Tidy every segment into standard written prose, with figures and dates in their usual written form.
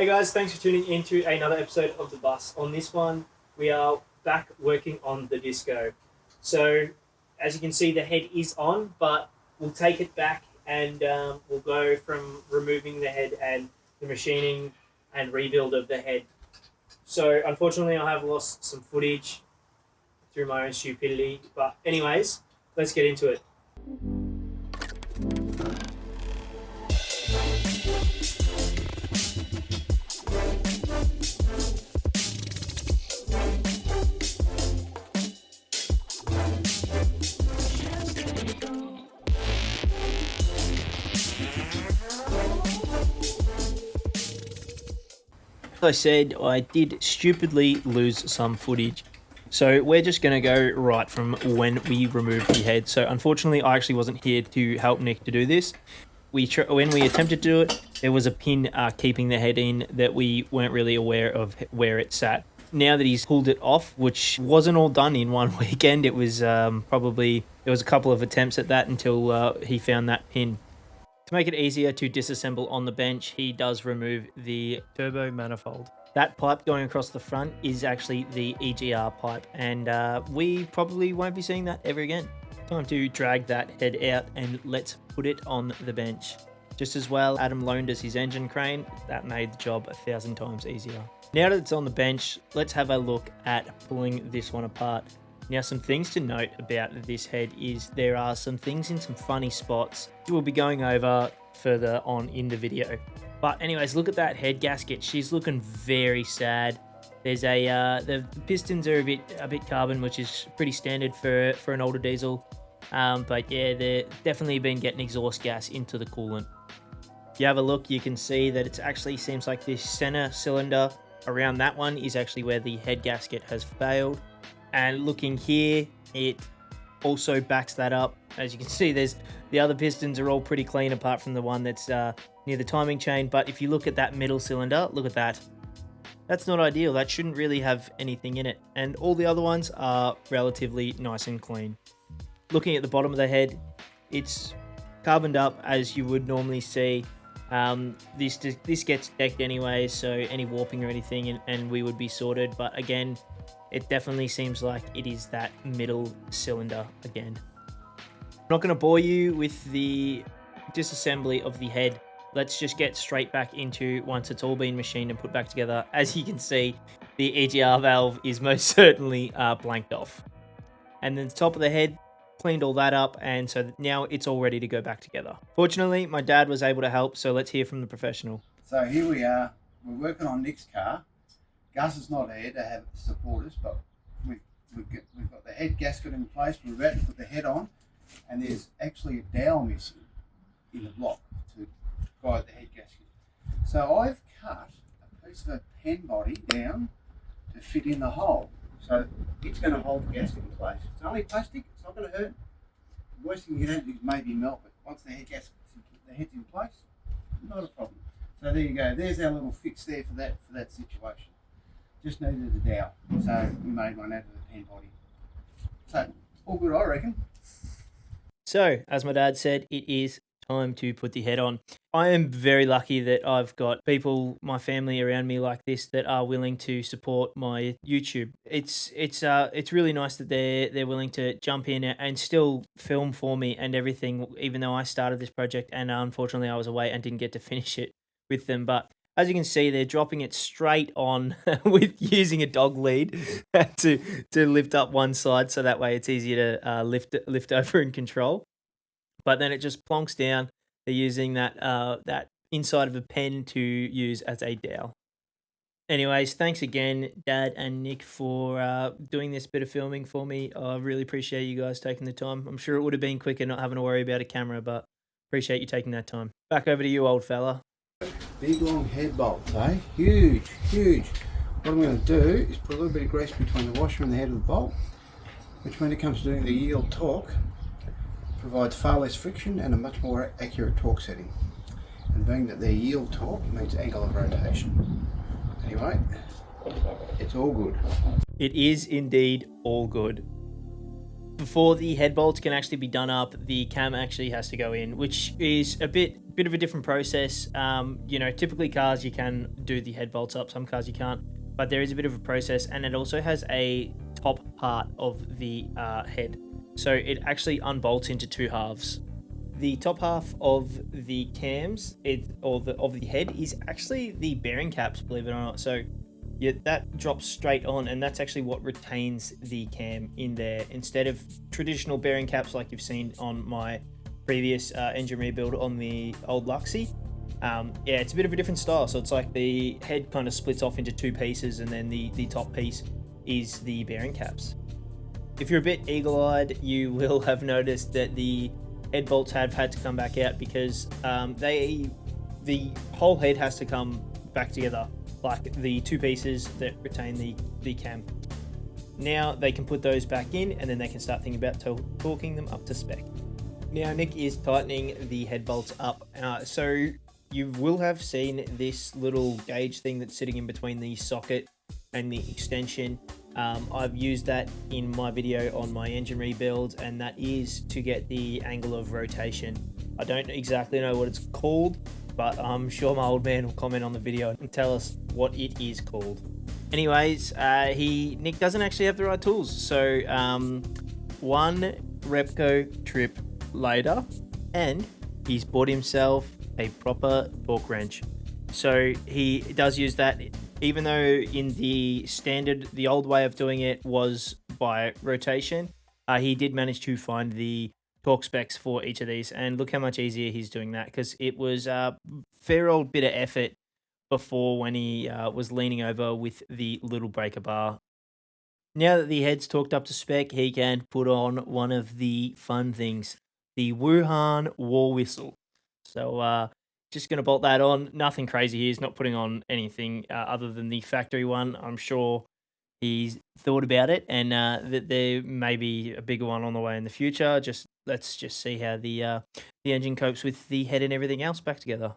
Hey guys, thanks for tuning into another episode of The Bus. On this one, we are back working on the disco. So, as you can see, the head is on, but we'll take it back and we'll go from removing the head and the machining and rebuild of the head. So, unfortunately, I have lost some footage through my own stupidity. But, anyways, let's get into it. As I said, I did stupidly lose some footage. So we're just going to go right from when we removed the head. So unfortunately, I actually wasn't here to help Nick to do this. When we attempted to do it, there was a pin keeping the head in that we weren't really aware of where it sat. Now that he's pulled it off, which wasn't all done in one weekend, it was there was a couple of attempts at that until he found that pin. To make it easier to disassemble on the bench, he does remove the turbo manifold. That pipe going across the front is actually the EGR pipe, and we probably won't be seeing that ever again. Time to drag that head out and let's put it on the bench. Just as well, Adam loaned us his engine crane. That made the job 1,000 times easier. Now that it's on the bench, let's have a look at pulling this one apart. Now, some things to note about this head is there are some things in some funny spots we'll be going over further on in the video. But anyways, look at that head gasket. She's looking very sad. There's the pistons are a bit carbon, which is pretty standard for an older diesel. But yeah, they're definitely been getting exhaust gas into the coolant. If you have a look, you can see that it actually seems like this center cylinder around that one is actually where the head gasket has failed. And looking here, it also backs that up. As you can see, the other pistons are all pretty clean apart from the one that's near the timing chain. But if you look at that middle cylinder, look at that. That's not ideal. That shouldn't really have anything in it. And all the other ones are relatively nice and clean. Looking at the bottom of the head, it's carboned up as you would normally see. This gets decked anyway, so any warping or anything, and we would be sorted. But again, it definitely seems like it is that middle cylinder again. I'm not going to bore you with the disassembly of the head. Let's just get straight back into once it's all been machined and put back together. As you can see, the EGR valve is most certainly blanked off. And then the top of the head, cleaned all that up, and so now it's all ready to go back together. Fortunately, my dad was able to help, so let's hear from the professional. So here we are. We're working on Nick's car. Gus is not here to have support us, but we've got the head gasket in place. We're about to put the head on, and there's actually a dowel missing in the block to guide the head gasket. So I've cut a piece of a pen body down to fit in the hole. So it's going to hold the gasket in place. It's only plastic, it's not going to hurt. The worst thing you can do is maybe melt it. Once the head's in place, not a problem. So there you go. There's our little fix there for that situation. Just needed a dowel, so we made one out of the pen body. So all good, I reckon. So, as my dad said, it is time to put the head on. I am very lucky that I've got people, my family around me like this that are willing to support my YouTube. It's really nice that they're willing to jump in and still film for me and everything, even though I started this project and unfortunately I was away and didn't get to finish it with them. But as you can see, they're dropping it straight on with using a dog lead to lift up one side, so that way it's easier to lift over and control. But then it just plonks down. They're using that inside of a pen to use as a dowel. Anyways, thanks again, Dad and Nick, for doing this bit of filming for me. I really appreciate you guys taking the time. I'm sure it would have been quicker not having to worry about a camera, but appreciate you taking that time. Back over to you, old fella. Big long head bolts, eh? Huge, huge. What I'm going to do is put a little bit of grease between the washer and the head of the bolt, which when it comes to doing the yield torque, provides far less friction and a much more accurate torque setting. And being that their yield torque means angle of rotation. Anyway, it's all good. It is indeed all good. Before the head bolts can actually be done up, the cam actually has to go in, which is a bit of a different process. Typically cars you can do the head bolts up, some cars you can't, but there is a bit of a process, and it also has a top part of the head, so it actually unbolts into two halves. The top half of the cams, of the head, is actually the bearing caps, believe it or not. So yeah, that drops straight on, and that's actually what retains the cam in there, instead of traditional bearing caps like you've seen on my previous engine rebuild on the old Luxie. It's a bit of a different style. So it's like the head kind of splits off into two pieces, and then the top piece is the bearing caps. If you're a bit eagle-eyed, you will have noticed that the head bolts have had to come back out, because the whole head has to come back together, like the two pieces that retain the cam. Now they can put those back in, and then they can start thinking about torquing them up to spec. Now Nick is tightening the head bolts up. So you will have seen this little gauge thing that's sitting in between the socket and the extension. I've used that in my video on my engine rebuild, and that is to get the angle of rotation. I don't exactly know what it's called, but I'm sure my old man will comment on the video and tell us what it is called. Anyways, Nick doesn't actually have the right tools. So one Repco trip later, and he's bought himself a proper torque wrench. So he does use that, even though in the old way of doing it was by rotation. He did manage to find the torque specs for each of these, and look how much easier he's doing that, because it was a fair old bit of effort before when he was leaning over with the little breaker bar. Now that the head's torqued up to spec, he can put on one of the fun things, the Wuhan war whistle. So just going to bolt that on. Nothing crazy here. He's not putting on anything other than the factory one. I'm sure he's thought about it, and that there may be a bigger one on the way in the future. Let's just see how the engine copes with the head and everything else back together.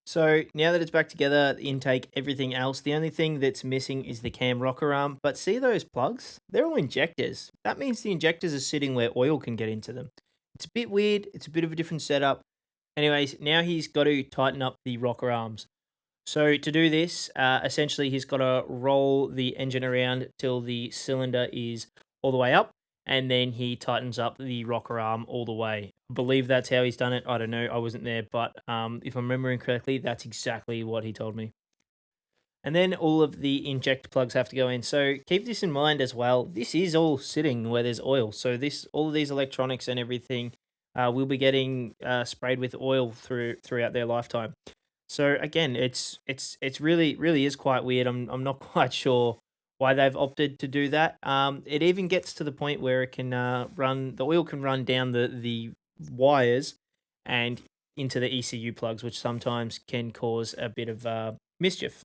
So now that it's back together, the intake, everything else, the only thing that's missing is the cam rocker arm. But see those plugs? They're all injectors. That means the injectors are sitting where oil can get into them. It's a bit weird. It's a bit of a different setup. Anyways, now he's got to tighten up the rocker arms. So to do this, essentially he's got to roll the engine around till the cylinder is all the way up, and then he tightens up the rocker arm all the way. I believe that's how he's done it. I don't know. I wasn't there, but if I'm remembering correctly, that's exactly what he told me. And then all of the inject plugs have to go in. So keep this in mind as well. This is all sitting where there's oil. So all of these electronics and everything will be getting sprayed with oil throughout their lifetime. So again, it's really is quite weird. I'm not quite sure why they've opted to do that. It even gets to the point where it can the oil can run down the wires and into the ECU plugs, which sometimes can cause a bit of mischief.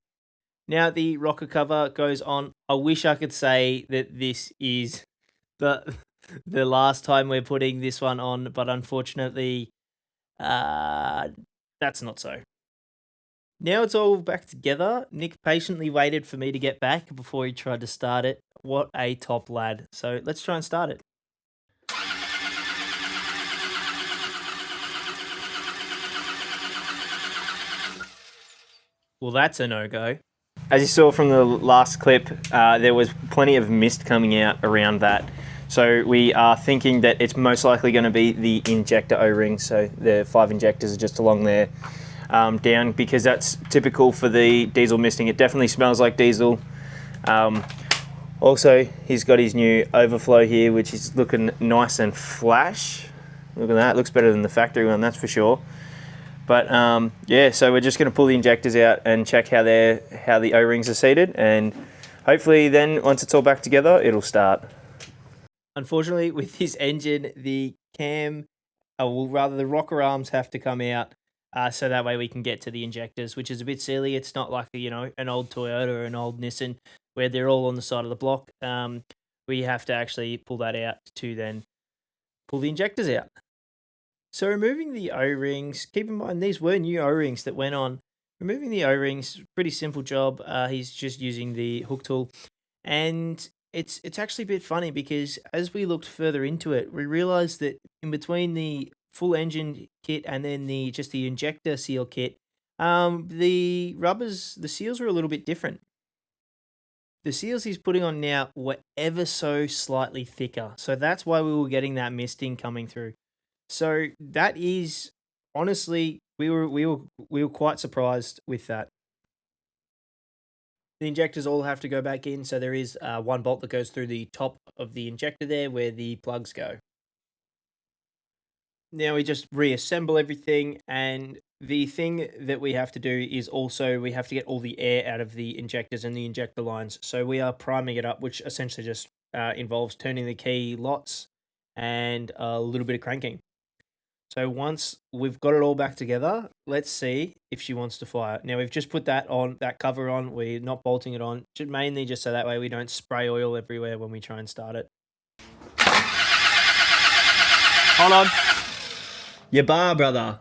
Now the rocker cover goes on. I wish I could say that this is the the last time we're putting this one on, but unfortunately, that's not so. Now it's all back together. Nick patiently waited for me to get back before he tried to start it. What a top lad. So let's try and start it. Well, that's a no-go. As you saw from the last clip, there was plenty of mist coming out around that. So we are thinking that it's most likely going to be the injector O-ring. So the 5 injectors are just along there. Down, because that's typical for the diesel misting. It definitely smells like diesel. Also, he's got his new overflow here, which is looking nice and flash. Look at that, looks better than the factory one, that's for sure. But so we're just going to pull the injectors out and check how the O-rings are seated, and hopefully then once it's all back together, it'll start. Unfortunately, with this engine, the cam, the rocker arms have to come out. So that way we can get to the injectors, which is a bit silly. It's not like, an old Toyota or an old Nissan where they're all on the side of the block. We have to actually pull that out to then pull the injectors out. So removing the O-rings, keep in mind these were new O-rings that went on. Removing the O-rings, pretty simple job. He's just using the hook tool. And it's actually a bit funny because as we looked further into it, we realized that in between the full engine kit and then the injector seal kit, the rubbers, the seals were a little bit different. The seals he's putting on now were ever so slightly thicker, so that's why we were getting that misting coming through. So that is honestly, we were quite surprised with that. The injectors all have to go back in, so there is one bolt that goes through the top of the injector there where the plugs go. Now we just reassemble everything, and the thing that we have to do is also we have to get all the air out of the injectors and the injector lines. So we are priming it up, which essentially just involves turning the key lots and a little bit of cranking. So once we've got it all back together, let's see if she wants to fire. Now we've just put that cover on. We're not bolting it on, mainly just so that way we don't spray oil everywhere when we try and start it. Hold on. Your bar, brother.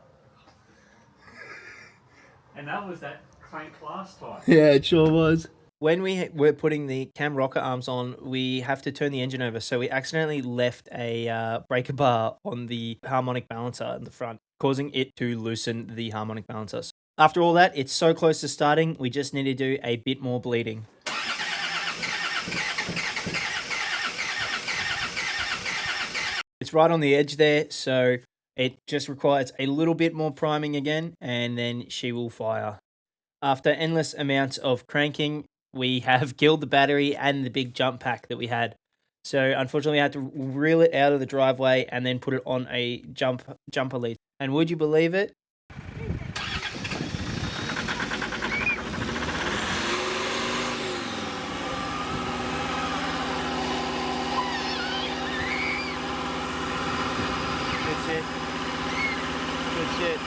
And that was that crank last time. Yeah, it sure was. When we're putting the cam rocker arms on, we have to turn the engine over. So we accidentally left a breaker bar on the harmonic balancer in the front, causing it to loosen the harmonic balancer. After all that, it's so close to starting, we just need to do a bit more bleeding. It's right on the edge there, so it just requires a little bit more priming again, and then she will fire. After endless amounts of cranking, we have killed the battery and the big jump pack that we had. So unfortunately, I had to reel it out of the driveway and then put it on a jumper lead. And would you believe it? Good shit. Good shit.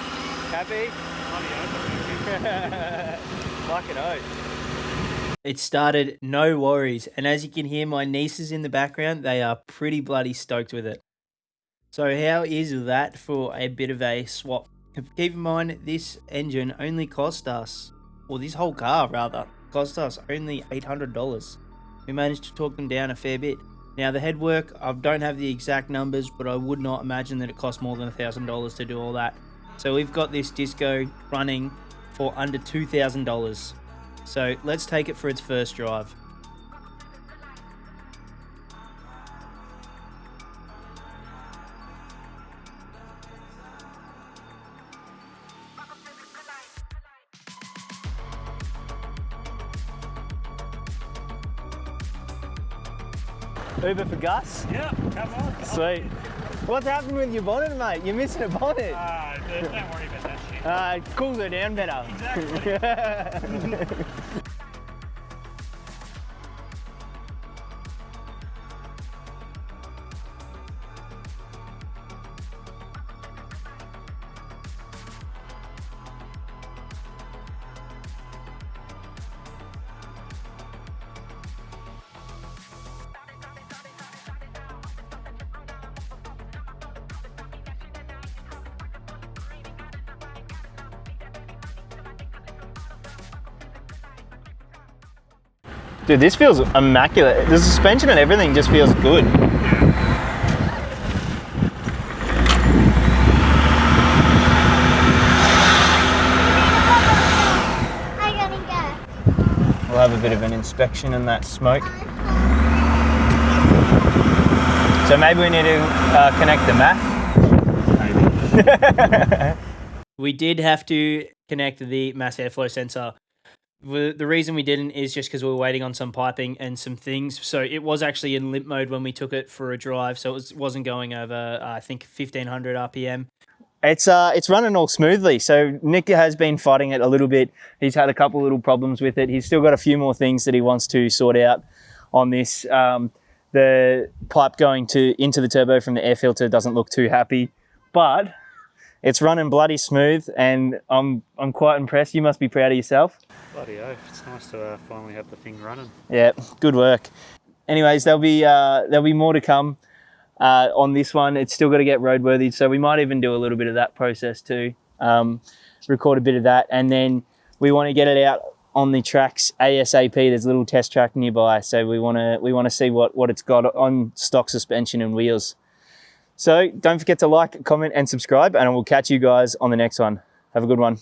Happy? Like an oath. It started, no worries. And as you can hear my nieces in the background, they are pretty bloody stoked with it. So how is that for a bit of a swap? Keep in mind, this engine only cost us, or this whole car rather, cost us only $800. We managed to talk them down a fair bit. Now the headwork, I don't have the exact numbers, but I would not imagine that it cost more than $1,000 to do all that. So we've got this disco running for under $2,000. So let's take it for its first drive. Uber for Gus? Yeah, come on. Sweet. What's happened with your bonnet, mate? You're missing a bonnet. Don't worry about that shit. Cools her down better. Exactly. Dude, this feels immaculate. The suspension and everything just feels good. We'll have a bit of an inspection in that smoke. So maybe we need to connect the math. We did have to connect the mass airflow sensor. The reason we didn't is just because we were waiting on some piping and some things. So it was actually in limp mode when we took it for a drive. So it wasn't going over, I think, 1500 RPM. It's running all smoothly. So Nick has been fighting it a little bit. He's had a couple little problems with it. He's still got a few more things that he wants to sort out on this. The pipe going into the turbo from the air filter doesn't look too happy, but it's running bloody smooth, and I'm quite impressed. You must be proud of yourself. Bloody oath. It's nice to finally have the thing running. Yeah, good work. Anyways, there'll be more to come on this one. It's still got to get roadworthy, so we might even do a little bit of that process too. Record a bit of that, and then we want to get it out on the tracks ASAP. There's a little test track nearby, so we want to see what it's got on stock suspension and wheels. So don't forget to like, comment and subscribe, and I will catch you guys on the next one. Have a good one.